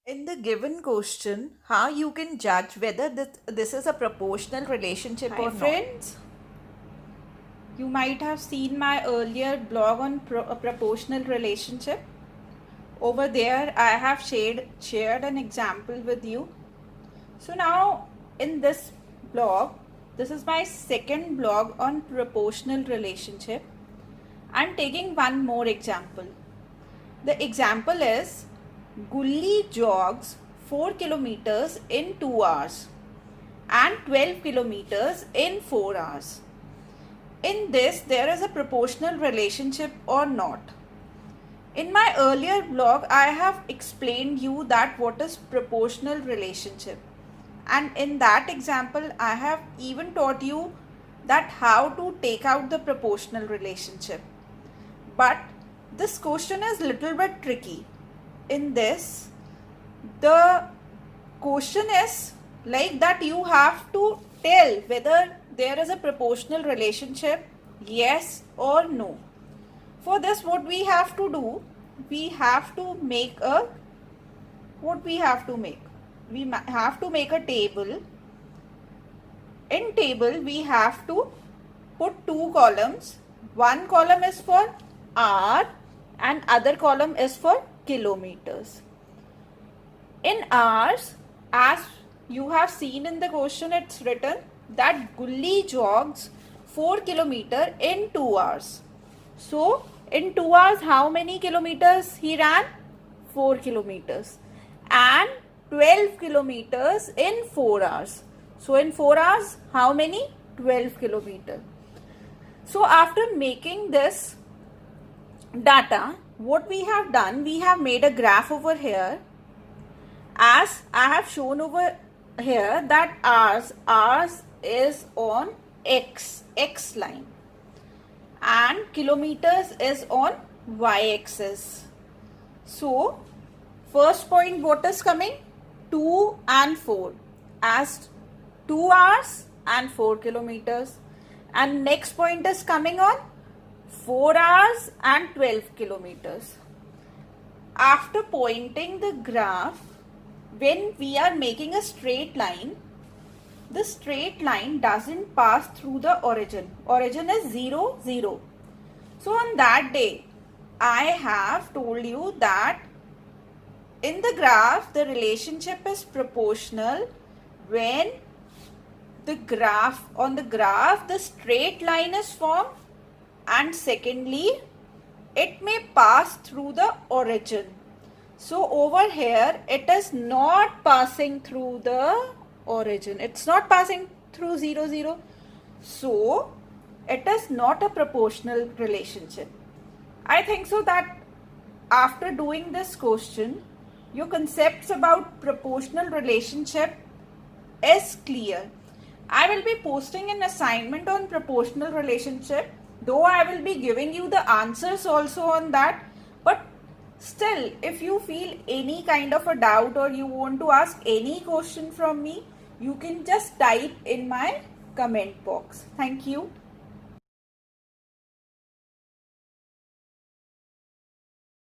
In the given question, how you can judge whether this is a proportional relationship or Hi not? friends, you might have seen my earlier blog on a proportional relationship. Over there I have shared an example with you. So now in this blog, this is my second blog on proportional relationship. I'm taking one more example. The example is Gully jogs 4 kilometers in 2 hours and 12 kilometers in 4 hours. In this, there is a proportional relationship or not. In my earlier blog, I have explained you that what is proportional relationship. And in that example, I have even taught you that how to take out the proportional relationship. But this question is little bit tricky. In this, the question is like that you have to tell whether there is a proportional relationship, yes or no. For this, what we have to do, we have to make a, we have to make a table. In table, we have to put two columns. One column is for hour and other column is for kilometers. In hours, as you have seen in the question, it's written that Gully jogs 4 kilometers in 2 hours. So, in 2 hours, how many kilometers he ran? 4 kilometers. And 12 kilometers in 4 hours. So, in 4 hours, how many? 12 kilometers. So, after making this data, what we have done, we have made a graph over here. As I have shown over here that hours is on x line and kilometers is on y-axis. So first point, what is coming? 2 and 4 as 2 hours and 4 kilometers, and next point is coming on 4 hours and 12 kilometers. After pointing the graph, when we are making a straight line, the straight line doesn't pass through the origin. Origin is 0, 0. So on that day, I have told you that in the graph, the relationship is proportional when on the graph, the straight line is formed, and secondly, it may pass through the origin. So over here, it is not passing through the origin. It's not passing through 0, 0. So it is not a proportional relationship. I think so that after doing this question, your concepts about proportional relationship is clear. I will be posting an assignment on proportional relationship, though I will be giving you the answers also on that. But still, if you feel any kind of a doubt or you want to ask any question from me, you can just type in my comment box. Thank you.